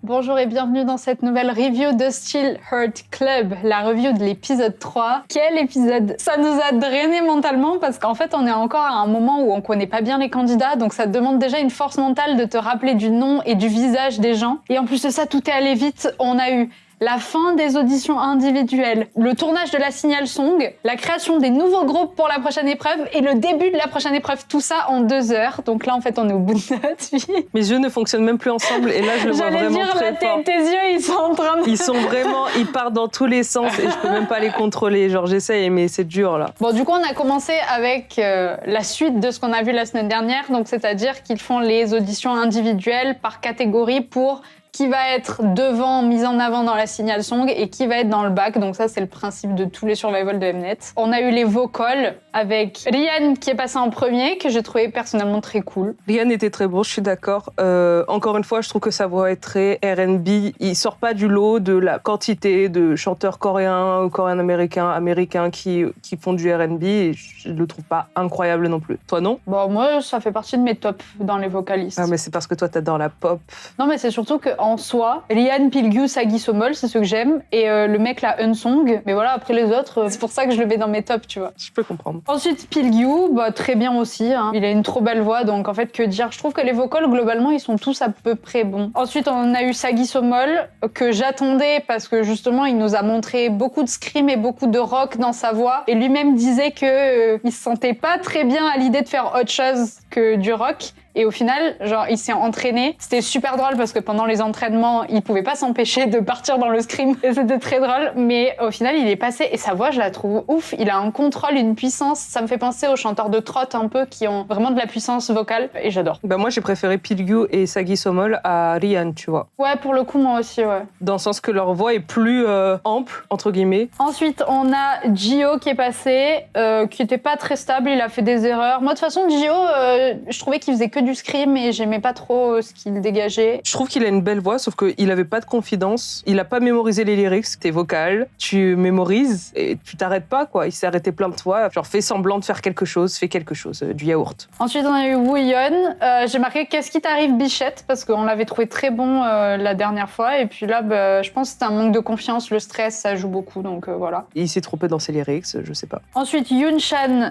Bonjour et bienvenue dans cette nouvelle review de Still Hurt Club, la review de l'épisode 3. Quel épisode! Ça nous a drainé mentalement parce qu'en fait on est encore à un moment où on connaît pas bien les candidats, donc ça te demande déjà une force mentale de te rappeler du nom et du visage des gens. Et en plus de ça, tout est allé vite. On a eu la fin des auditions individuelles, le tournage de la Signal Song, la création des nouveaux groupes pour la prochaine épreuve et le début de la prochaine épreuve. Tout ça en 2 heures. Donc là, en fait, on est au bout de notre vie. Mes yeux ne fonctionnent même plus ensemble et là, je le vois vraiment très fort. Tes yeux, ils sont en train de... Ils partent dans tous les sens et je peux même pas les contrôler. Genre, j'essaye, mais c'est dur, là. Bon, du coup, on a commencé avec la suite de ce qu'on a vu la semaine dernière. Donc, c'est-à-dire qu'ils font les auditions individuelles par catégorie pour qui va être devant, mis en avant dans la Signal Song et qui va être dans le bac. Donc ça, c'est le principe de tous les survival de Mnet. On a eu les vocals avec Ryan qui est passé en premier, que j'ai trouvé personnellement très cool. Ryan était très beau, je suis d'accord. Encore une fois, je trouve que sa voix est très R&B. Il sort pas du lot de la quantité de chanteurs coréens ou américains qui font du R&B. Et je le trouve pas incroyable non plus. Toi, non? Bon, moi, ça fait partie de mes tops dans les vocalistes. Ah, mais c'est parce que toi, t'adores la pop. Non, mais c'est surtout que en soi, Ryan, Pilgyu, Sagi Somol, c'est ceux que j'aime, et le mec là, Unsong, mais voilà, après les autres, c'est pour ça que je le mets dans mes tops, tu vois. Je peux comprendre. Ensuite, Pilgyu, bah, très bien aussi, hein. Il a une trop belle voix, donc en fait, que dire. Je trouve que les vocals, globalement, ils sont tous à peu près bons. Ensuite, on a eu Sagi Somol, que j'attendais, parce que justement, il nous a montré beaucoup de scream et beaucoup de rock dans sa voix, et lui-même disait que il se sentait pas très bien à l'idée de faire autre chose que du rock. Et au final, genre, il s'est entraîné. C'était super drôle parce que pendant les entraînements, il pouvait pas s'empêcher de partir dans le scream. Et c'était très drôle. Mais au final, il est passé. Et sa voix, je la trouve ouf. Il a un contrôle, une puissance. Ça me fait penser aux chanteurs de trot un peu qui ont vraiment de la puissance vocale. Et j'adore. Bah moi, j'ai préféré Pilgyu et Sagi Somol à Ryan, tu vois. Ouais, pour le coup, moi aussi, ouais. Dans le sens que leur voix est plus ample, entre guillemets. Ensuite, on a Gio qui est passé, qui était pas très stable. Il a fait des erreurs. Moi, de toute façon, Gio, je trouvais qu'il faisait que du scream et j'aimais pas trop ce qu'il dégageait. Je trouve qu'il a une belle voix, sauf qu'il avait pas de confidence. Il a pas mémorisé les lyrics, t'es vocal, tu mémorises et tu t'arrêtes pas, quoi. Il s'est arrêté plein de fois. Genre, fais semblant de faire quelque chose, fais quelque chose, du yaourt. Ensuite, on a eu Wooyeon. J'ai marqué « Qu'est-ce qui t'arrive, Bichette ?» parce qu'on l'avait trouvé très bon la dernière fois. Et puis là, je pense que c'était un manque de confiance. Le stress, ça joue beaucoup, donc voilà. Il s'est trompé dans ses lyrics, je sais pas. Ensuite, Yoon Chan,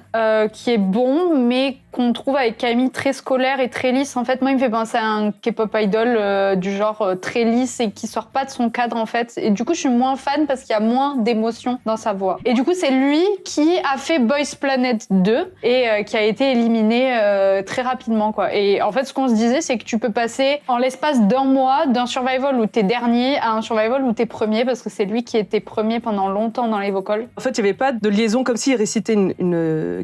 qui est bon, mais qu'on trouve avec Camille très scolaire et très lisse. En fait, moi, il me fait penser à un K-pop idol du genre très lisse et qui sort pas de son cadre, en fait. Et du coup, je suis moins fan parce qu'il y a moins d'émotion dans sa voix. Et du coup, c'est lui qui a fait Boys Planet 2 et qui a été éliminé très rapidement, quoi. Et en fait, ce qu'on se disait, c'est que tu peux passer en l'espace d'1 mois d'un survival où t'es dernier à un survival où t'es premier parce que c'est lui qui était premier pendant longtemps dans les vocals. En fait, il y avait pas de liaison comme s'il récitait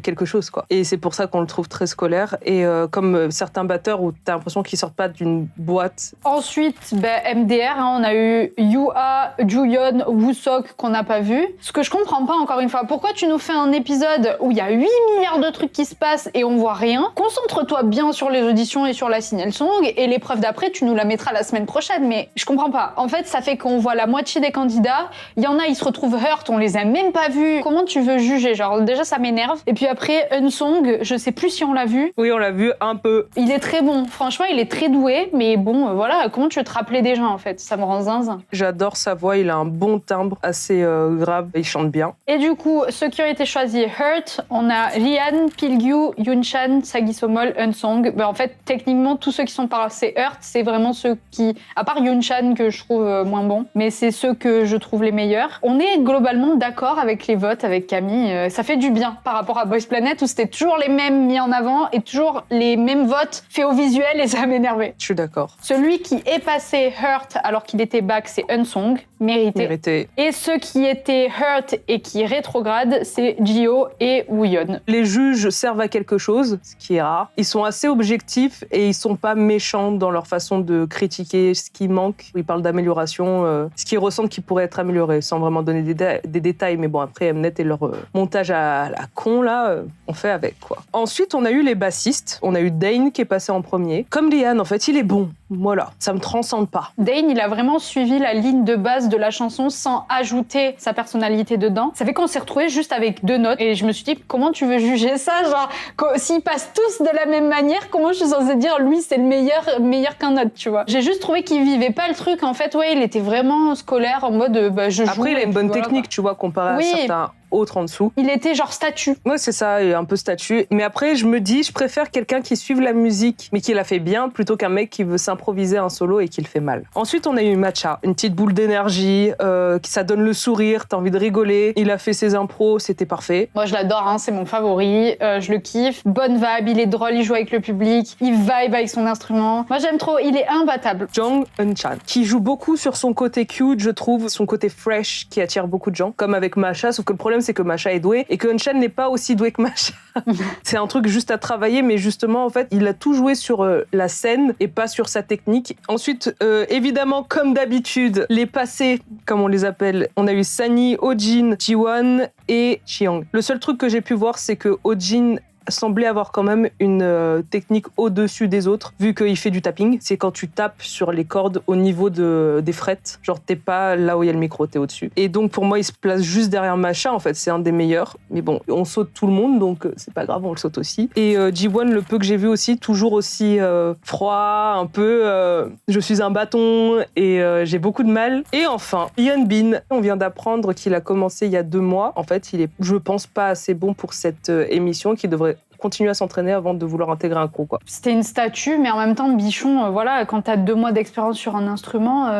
quelque chose, quoi. Et c'est pour ça qu'on le trouve très scolaire. Et comme certains batteurs où t'as l'impression qu'ils sortent pas d'une boîte. Ensuite, MDR, hein, on a eu Yua, Juyeon, Woosok qu'on n'a pas vu. Ce que je comprends pas, encore une fois, pourquoi tu nous fais un épisode où il y a 8 milliards de trucs qui se passent et on voit rien? Concentre-toi bien sur les auditions et sur la Signal Song et l'épreuve d'après, tu nous la mettras la semaine prochaine. Mais je comprends pas. En fait, ça fait qu'on voit la moitié des candidats. Il y en a, ils se retrouvent hurt, on les a même pas vus. Comment tu veux juger? Genre, déjà, ça m'énerve. Et puis après, Unsong, je sais plus si on l'a vu. Oui, on l'a vu un peu. Il est très bon. Franchement, il est très doué, mais bon, voilà, comment tu veux te rappeler des gens, en fait? Ça me rend zinzin. J'adore sa voix, il a un bon timbre, assez grave, il chante bien. Et du coup, ceux qui ont été choisis, Hurt, on a Ryan, Pilgyu, Yoon Chan, Sagi Somol, Unsong. En fait, techniquement, tous ceux qui sont passés Hurt, c'est vraiment ceux qui, à part Yoon Chan, que je trouve moins bon, mais c'est ceux que je trouve les meilleurs. On est globalement d'accord avec les votes, avec Camille. Ça fait du bien par rapport à Boys Planet, où c'était toujours les mêmes mis en avant et toujours les mêmes votes faits au visuel et ça m'énervait. Je suis d'accord. Celui qui est passé Hurt alors qu'il était back, c'est Unsong. Mérité. Et ceux qui étaient Hurt et qui rétrogradent, c'est Gio et Wooyeon. Les juges servent à quelque chose, ce qui est rare. Ils sont assez objectifs et ils sont pas méchants dans leur façon de critiquer ce qui manque. Ils parlent d'amélioration, ce qu'ils ressentent qui pourrait être amélioré, sans vraiment donner des détails. Mais bon, après, Mnet et leur montage à la con, là, on fait avec, quoi. Ensuite, on a eu les bassistes. On a eu Dane qui est passé en premier. Comme Liane, en fait, il est bon. Voilà, ça me transcende pas. Dane, il a vraiment suivi la ligne de base de la chanson sans ajouter sa personnalité dedans. Ça fait qu'on s'est retrouvés juste avec 2 notes et je me suis dit comment tu veux juger ça, genre s'ils passent tous de la même manière, comment je suis censée dire lui c'est le meilleur qu'un autre, tu vois. J'ai juste trouvé qu'il vivait pas le truc en fait, ouais, il était vraiment scolaire en mode je joue. Après il a une bonne technique, tu vois, comparé à certains autres en dessous. Il était genre statue. Ouais, c'est ça, un peu statue. Mais après, je me dis, je préfère quelqu'un qui suive la musique, mais qui la fait bien, plutôt qu'un mec qui veut s'improviser un solo et qui le fait mal. Ensuite, on a eu Matcha, une petite boule d'énergie, ça donne le sourire, t'as envie de rigoler. Il a fait ses impros, c'était parfait. Moi, je l'adore, hein, c'est mon favori. Je le kiffe. Bonne vibe, il est drôle, il joue avec le public, il vibe avec son instrument. Moi, j'aime trop, il est imbattable. Jong Eun-chan, qui joue beaucoup sur son côté cute, je trouve, son côté fresh, qui attire beaucoup de gens, comme avec Matcha, sauf que le problème, c'est que Matcha est doué et que Eun-chan n'est pas aussi doué que Matcha. C'est un truc juste à travailler, mais justement, en fait, il a tout joué sur la scène et pas sur sa technique. Ensuite, évidemment, comme d'habitude, les passés, comme on les appelle, on a eu Sunny, Ojin, Jiwon et Chiang. Le seul truc que j'ai pu voir, c'est que Ojin semblait avoir quand même une technique au-dessus des autres, vu qu'il fait du tapping. C'est quand tu tapes sur les cordes au niveau des frettes. Genre, t'es pas là où il y a le micro, t'es au-dessus. Et donc, pour moi, il se place juste derrière Matcha, en fait. C'est un des meilleurs. Mais bon, on saute tout le monde, donc c'est pas grave, on le saute aussi. Et Jiwon, le peu que j'ai vu aussi, toujours aussi froid, un peu je suis un bâton et j'ai beaucoup de mal. Et enfin, Hyunbin, on vient d'apprendre qu'il a commencé il y a 2 mois. En fait, il est, je pense, pas assez bon pour cette émission, qu'il devrait continuer à s'entraîner avant de vouloir intégrer un crew, quoi. C'était une statue, mais en même temps, Bichon, voilà, quand t'as 2 mois d'expérience sur un instrument,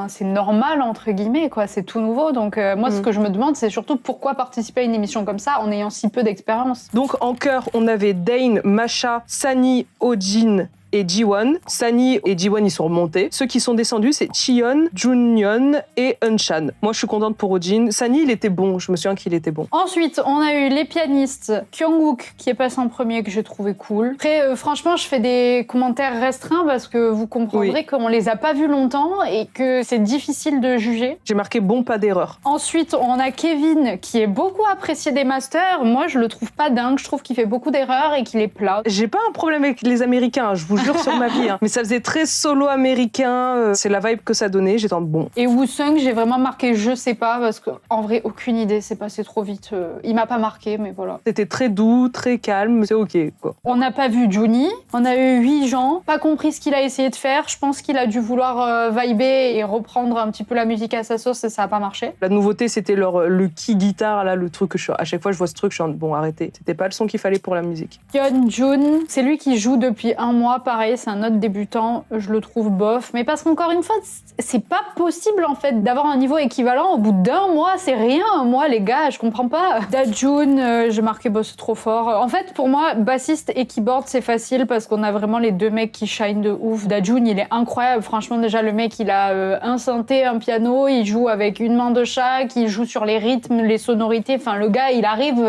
c'est normal, entre guillemets, quoi. C'est tout nouveau. Donc, moi, ce que je me demande, c'est surtout pourquoi participer à une émission comme ça en ayant si peu d'expérience. Donc, en chœur, on avait Dane, Matcha, Sunny, Ojin et Jiwon. Sunny et Jiwon, ils sont remontés. Ceux qui sont descendus, c'est Cheon, Junyeon et Eun-chan. Moi, je suis contente pour Ojin. Sunny, il était bon. Je me souviens qu'il était bon. Ensuite, on a eu les pianistes. Kyung-wook, qui est passé en premier, que j'ai trouvé cool. Après, franchement, je fais des commentaires restreints parce que vous comprendrez qu'on les a pas vus longtemps et que c'est difficile de juger. J'ai marqué bon, pas d'erreur. Ensuite, on a Kevin, qui est beaucoup apprécié des masters. Moi, je le trouve pas dingue. Je trouve qu'il fait beaucoup d'erreurs et qu'il est plat. J'ai pas un problème avec les Américains, je vous jure sur ma vie. Mais ça faisait très solo américain. C'est la vibe que ça donnait. J'étais en bon. Et Woo-sung, j'ai vraiment marqué je sais pas parce que en vrai, aucune idée. C'est passé trop vite. Il m'a pas marqué, mais voilà. C'était très doux, très calme. C'est ok, quoi. On n'a pas vu Juni. On a eu 8 gens. Pas compris ce qu'il a essayé de faire. Je pense qu'il a dû vouloir vibrer et reprendre un petit peu la musique à sa sauce et ça a pas marché. La nouveauté, c'était le key guitare, là, le truc que à chaque fois je vois ce truc, je suis en bon, arrêtez. C'était pas le son qu'il fallait pour la musique. Yeon-jun, c'est lui qui joue depuis 1 mois. Pareil, c'est un autre débutant. Je le trouve bof. Mais parce qu'encore une fois, c'est pas possible en fait d'avoir un niveau équivalent au bout d'1 mois. C'est rien, 1 mois, les gars. Je comprends pas. Dajun, j'ai marqué boss trop fort. En fait, pour moi, bassiste et keyboard, c'est facile parce qu'on a vraiment les 2 mecs qui shine de ouf. Dajun, il est incroyable. Franchement, déjà, le mec, il a un synthé, un piano. Il joue avec une main de chaque. Il joue sur les rythmes, les sonorités. Enfin, le gars, il arrive.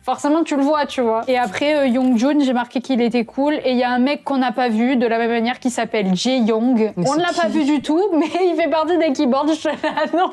Forcément, tu le vois, tu vois. Et après, Young-jun, j'ai marqué qu'il était cool. Et il y a un mec qu'on n'a pas vu de la même manière qui s'appelle Jae-young. On ne l'a pas vu du tout, mais il fait partie des keyboards. Non.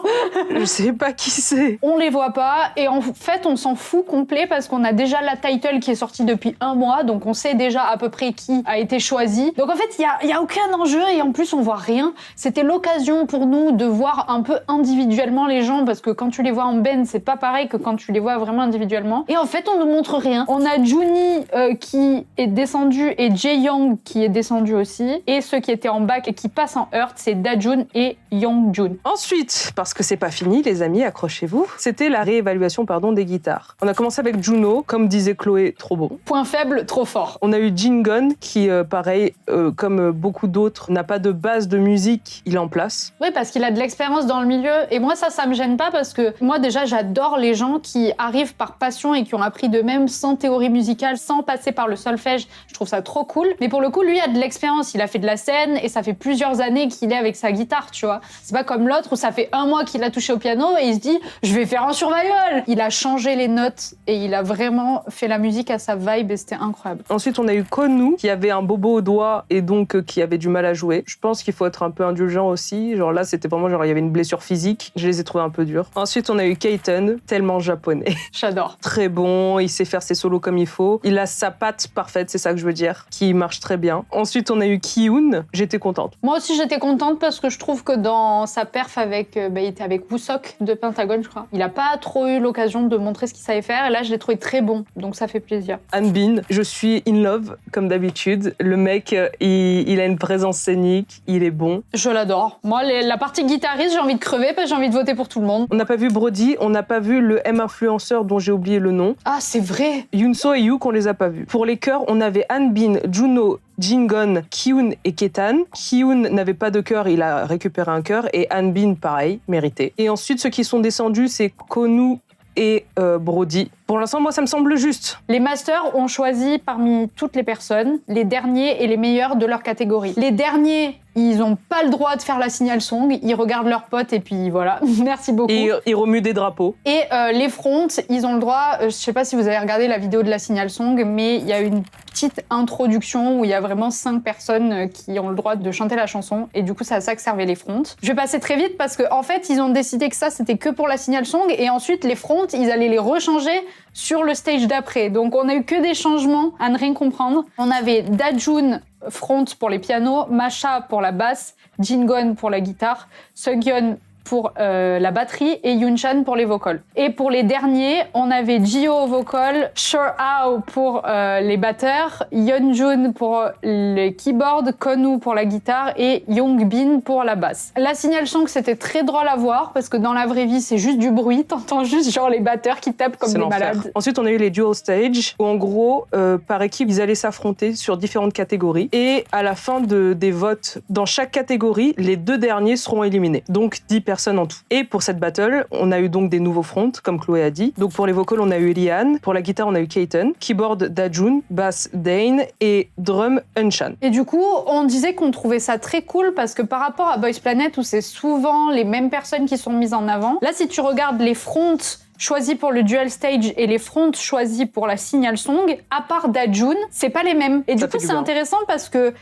Je sais pas qui c'est. On les voit pas. Et en fait, on s'en fout complet parce qu'on a déjà la title qui est sortie depuis 1 mois. Donc, on sait déjà à peu près qui a été choisi. Donc, en fait, il y a aucun enjeu et en plus, on voit rien. C'était l'occasion pour nous de voir un peu individuellement les gens parce que quand tu les vois en band, c'est pas pareil que quand tu les vois vraiment individuellement. Et en fait, on nous montre rien. On a Juni qui est descendu et Jae-young qui est descendu aussi. Et ceux qui étaient en back et qui passent en Earth, c'est Dajun et Young-jun. Ensuite, parce que c'est pas fini, les amis, accrochez-vous, c'était la réévaluation des guitares. On a commencé avec Juno, comme disait Chloé, trop beau. Point faible, trop fort. On a eu Jin-gun qui, pareil, comme beaucoup d'autres, n'a pas de base de musique, il est en place. Oui, parce qu'il a de l'expérience dans le milieu. Et moi, ça me gêne pas parce que moi, déjà, j'adore les gens qui arrivent par passion et qui ont appris d'eux-mêmes sans théorie musicale, sans passer par le solfège. Je trouve ça trop cool. Mais pour le coup, coup, lui a de l'expérience. Il a fait de la scène et ça fait plusieurs années qu'il est avec sa guitare, tu vois. C'est pas comme l'autre où ça fait 1 mois qu'il a touché au piano et il se dit « je vais faire un survival ». Il a changé les notes et il a vraiment fait la musique à sa vibe et c'était incroyable. Ensuite, on a eu Konu qui avait un bobo au doigt et donc qui avait du mal à jouer. Je pense qu'il faut être un peu indulgent aussi. Genre là, c'était vraiment genre il y avait une blessure physique. Je les ai trouvés un peu durs. Ensuite, on a eu Keiten, tellement japonais. J'adore. Très bon, il sait faire ses solos comme il faut. Il a sa patte parfaite, c'est ça que je veux dire, qui marche très bien. Ensuite, on a eu Kiun. J'étais contente. Moi aussi, j'étais contente parce que je trouve que dans sa perf avec, il était avec Wusok de Pentagon, je crois. Il a pas trop eu l'occasion de montrer ce qu'il savait faire. Et là, je l'ai trouvé très bon, donc ça fait plaisir. Hanbin, je suis in love comme d'habitude. Le mec, il a une présence scénique, il est bon. Je l'adore. Moi, la partie guitariste, j'ai envie de crever parce que j'ai envie de voter pour tout le monde. On n'a pas vu Brody, on n'a pas vu le M-influenceur dont j'ai oublié le nom. Ah, c'est vrai. Yunso et Yuk, on les a pas vus. Pour les chœurs, on avait Hanbin, Juno, Jingon, Kiun et Ketan. Kiun n'avait pas de chœur, il a récupéré un chœur. Et Hanbin, pareil, mérité. Et ensuite, ceux qui sont descendus, c'est Konu et Brody. Pour l'instant, moi, ça me semble juste. Les masters ont choisi parmi toutes les personnes les derniers et les meilleurs de leur catégorie. Les derniers, ils n'ont pas le droit de faire la signal song, ils regardent leurs potes et puis voilà. Merci beaucoup. Et ils remuent des drapeaux. Et les fronts, ils ont le droit, je sais pas si vous avez regardé la vidéo de la signal song, mais il y a une petite introduction où il y a vraiment 5 personnes qui ont le droit de chanter la chanson et du coup, c'est à ça que servaient les fronts. Je vais passer très vite parce qu'en fait, ils ont décidé que ça, c'était que pour la signal song et ensuite, les fronts, ils allaient les rechanger sur le stage d'après. Donc, on a eu que des changements à ne rien comprendre. On avait Dajun front pour les pianos, Masha pour la basse, Jingon pour la guitare, Seungyeon pour la batterie et Yunchan pour les vocals. Et pour les derniers, on avait Jio au vocal, Sure-Ao pour les batteurs, Yeonjun pour les keyboards, Konu pour la guitare et Yongbin pour la basse. La signal song, c'était très drôle à voir parce que dans la vraie vie, c'est juste du bruit. T'entends juste genre les batteurs qui tapent comme des malades. Ensuite, on a eu les dual stage où en gros, par équipe, ils allaient s'affronter sur différentes catégories. Et à la fin des votes, dans chaque catégorie, les 2 derniers seront éliminés. Donc 10 personnes en tout. Et pour cette battle, on a eu donc des nouveaux fronts, comme Chloé a dit. Donc pour les vocals, on a eu Lian. Pour la guitare, on a eu Keiten. Keyboard, Dajun. Bass, Dane. Et drum, Unchan. Et du coup, on disait qu'on trouvait ça très cool parce que par rapport à Boys Planet, où c'est souvent les mêmes personnes qui sont mises en avant, là, si tu regardes les fronts choisis pour le dual stage et les fronts choisis pour la signal song, à part Dajun, c'est pas les mêmes. Et du coup, c'est intéressant parce que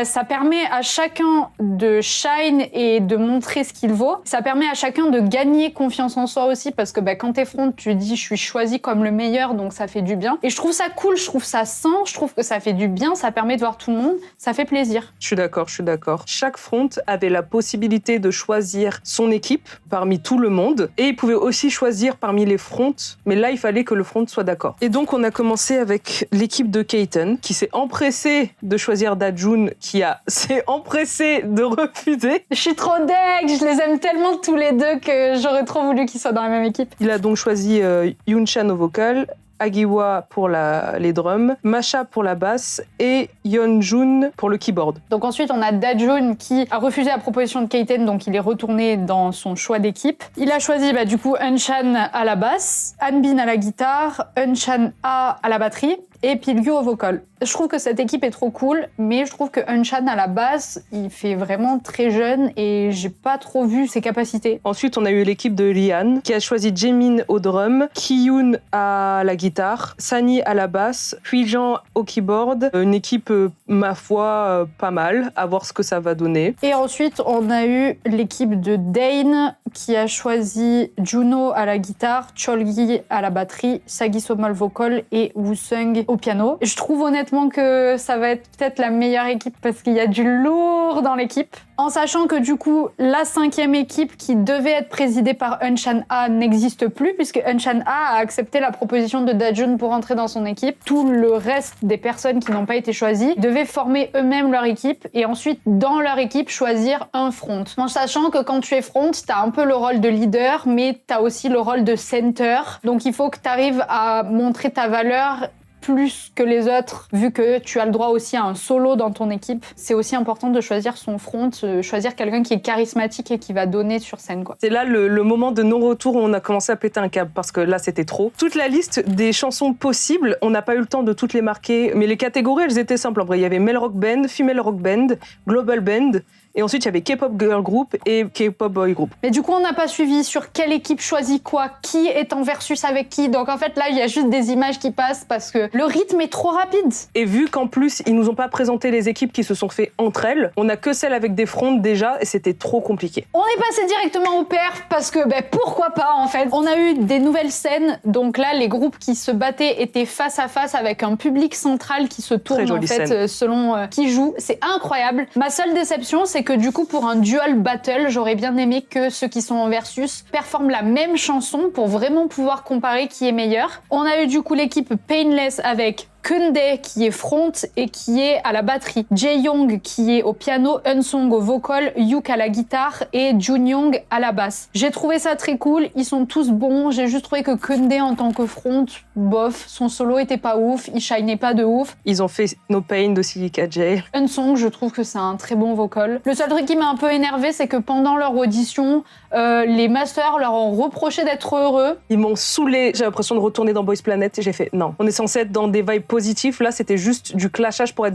ça permet à chacun de shine et de montrer ce qu'il vaut. Ça permet à chacun de gagner confiance en soi aussi parce que quand t'es front, tu dis je suis choisi comme le meilleur, donc ça fait du bien. Et je trouve ça cool, je trouve ça sain, je trouve que ça fait du bien, ça permet de voir tout le monde, ça fait plaisir. Je suis d'accord. Chaque front avait la possibilité de choisir son équipe parmi tout le monde et il pouvait aussi choisir parmi les fronts, mais là il fallait que le front soit d'accord. Et donc on a commencé avec l'équipe de Keiten qui s'est empressée de choisir Dajun qui s'est empressé de refuser. Je suis trop deg, je les aime tellement tous les deux que j'aurais trop voulu qu'ils soient dans la même équipe. Il a donc choisi Yunchan au vocal, Agiwa pour les drums, Masha pour la basse et Yeonjun pour le keyboard. Donc ensuite, on a Dajun qui a refusé la proposition de Keiten, donc il est retourné dans son choix d'équipe. Il a choisi du coup Unchan à la basse, Hanbin à la guitare, Unchan à la batterie et Pilgyu au vocal. Je trouve que cette équipe est trop cool, mais je trouve que Unchan à la basse, il fait vraiment très jeune et j'ai pas trop vu ses capacités. Ensuite, on a eu l'équipe de Lian qui a choisi Jaemin au drum, Kiyun à la guitare, Sani à la basse, Huijan au keyboard. Une équipe, ma foi, pas mal, à voir ce que ça va donner. Et ensuite, on a eu l'équipe de Dane qui a choisi Juno à la guitare, Cholgi à la batterie, Sagisomol vocal et Wusung au piano. Je trouve honnêtement que ça va être peut-être la meilleure équipe parce qu'il y a du lourd dans l'équipe. En sachant que du coup, la 5e équipe qui devait être présidée par Unchan A n'existe plus puisque Unchan A accepté la proposition de Dajun pour entrer dans son équipe. Tout le reste des personnes qui n'ont pas été choisies devaient former eux-mêmes leur équipe et ensuite, dans leur équipe, choisir un front. En sachant que quand tu es front, t'as un peu le rôle de leader, mais t'as aussi le rôle de center. Donc il faut que t'arrives à montrer ta valeur plus que les autres, vu que tu as le droit aussi à un solo dans ton équipe. C'est aussi important de choisir son front, choisir quelqu'un qui est charismatique et qui va donner sur scène, quoi. C'est là le moment de non-retour où on a commencé à péter un câble, parce que là, c'était trop. Toute la liste des chansons possibles, on n'a pas eu le temps de toutes les marquer, mais les catégories, elles étaient simples. En vrai, il y avait Male Rock Band, Female Rock Band, Global Band, et ensuite, il y avait K-pop Girl Group et K-pop Boy Group. Mais du coup, on n'a pas suivi sur quelle équipe choisit quoi, qui est en versus avec qui. Donc en fait, là, il y a juste des images qui passent parce que le rythme est trop rapide. Et vu qu'en plus, ils nous ont pas présenté les équipes qui se sont fait entre elles, on a que celles avec des fronts déjà et c'était trop compliqué. On est passé directement au perf parce que pourquoi pas en fait. On a eu des nouvelles scènes. Donc là, les groupes qui se battaient étaient face à face avec un public central qui se tourne en fait selon qui joue. C'est incroyable. Ma seule déception, c'est que du coup, pour un dual battle, j'aurais bien aimé que ceux qui sont en versus performent la même chanson pour vraiment pouvoir comparer qui est meilleur. On a eu du coup l'équipe Painless avec Kunde qui est front et qui est à la batterie, Jae-young qui est au piano, Unsung au vocal, Yuk à la guitare et Junyoung à la basse. J'ai trouvé ça très cool, ils sont tous bons, j'ai juste trouvé que Kunde en tant que front, bof, son solo était pas ouf, il shinait pas de ouf. Ils ont fait No Pain de Silica J. Unsung, je trouve que c'est un très bon vocal. Le seul truc qui m'a un peu énervé, c'est que pendant leur audition, les masters leur ont reproché d'être heureux. Ils m'ont saoulé, j'ai l'impression de retourner dans Boys Planet et j'ai fait non. On est censé être dans des vibes positifs, là c'était juste du clashage pour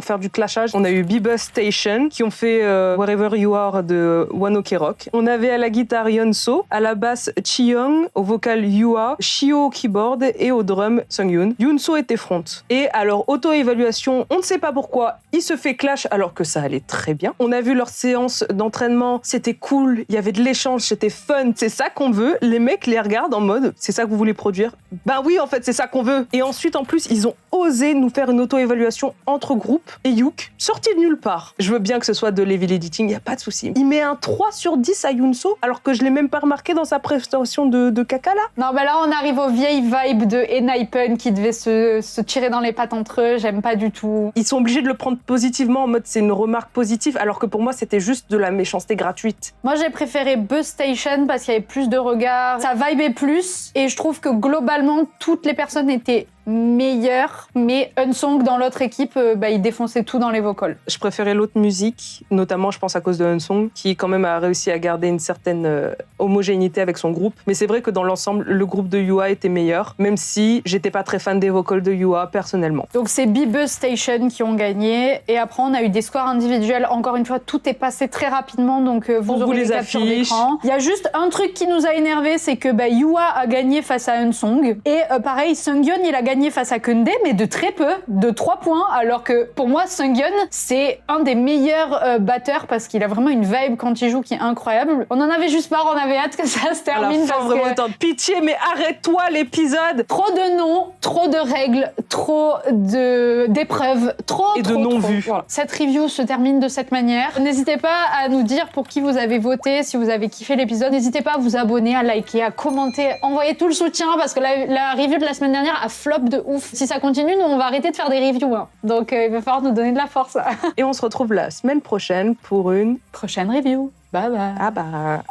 faire du clashage. On a eu Bebop Station qui ont fait Wherever You Are de One Ok Rock. On avait à la guitare Yeonso, à la basse Chi-young, au vocal Yua, Shio au keyboard et au drum Sung-yoon. Yoonso était front. Et à leur auto-évaluation, on ne sait pas pourquoi, il se fait clash alors que ça allait très bien. On a vu leur séance d'entraînement, c'était cool, il y avait de l'échange, c'était fun, c'est ça qu'on veut. Les mecs les regardent en mode, c'est ça que vous voulez produire? Ben oui, en fait, c'est ça qu'on veut. Et ensuite, en plus, ils ont osé nous faire une auto-évaluation entre groupes et Yuk, sorti de nulle part. Je veux bien que ce soit de l'evil editing, y a pas de souci. Il met un 3 sur 10 à Yoonso, alors que je l'ai même pas remarqué dans sa prestation de caca là. Non, là, on arrive aux vieilles vibes de Enhypen qui devaient se tirer dans les pattes entre eux, j'aime pas du tout. Ils sont obligés de le prendre positivement, en mode c'est une remarque positive, alors que pour moi, c'était juste de la méchanceté gratuite. Moi, j'ai préféré Buzz Station parce qu'il y avait plus de regards, ça vibait plus, et je trouve que globalement, toutes les personnes étaient meilleur, mais Unsung dans l'autre équipe, il défonçait tout dans les vocals. Je préférais l'autre musique, notamment je pense à cause de Unsung, qui quand même a réussi à garder une certaine homogénéité avec son groupe. Mais c'est vrai que dans l'ensemble, le groupe de Yua était meilleur, même si j'étais pas très fan des vocals de Yua personnellement. Donc c'est Bebop Station qui ont gagné, et après on a eu des scores individuels. Encore une fois, tout est passé très rapidement, donc vous aurez les captures d'écran. Il y a juste un truc qui nous a énervé, c'est que Yua a gagné face à Unsung, et pareil, Sung-yeon il a gagné face à Kunde, mais de très peu, de 3 points, alors que pour moi, Sung-yeon, c'est un des meilleurs batteurs parce qu'il a vraiment une vibe quand il joue qui est incroyable. On en avait juste marre, on avait hâte que ça se termine. Parce vraiment, pitié, mais arrête-toi l'épisode. Trop de noms, trop de règles, trop d'épreuves, trop de non-vus. Voilà. Cette review se termine de cette manière. N'hésitez pas à nous dire pour qui vous avez voté, si vous avez kiffé l'épisode. N'hésitez pas à vous abonner, à liker, à commenter, envoyer tout le soutien parce que la review de la semaine dernière a flop de ouf. Si ça continue, nous, on va arrêter de faire des reviews. Hein. Donc, il va falloir nous donner de la force. Et on se retrouve la semaine prochaine pour une prochaine review. Bye bye. Ah bah.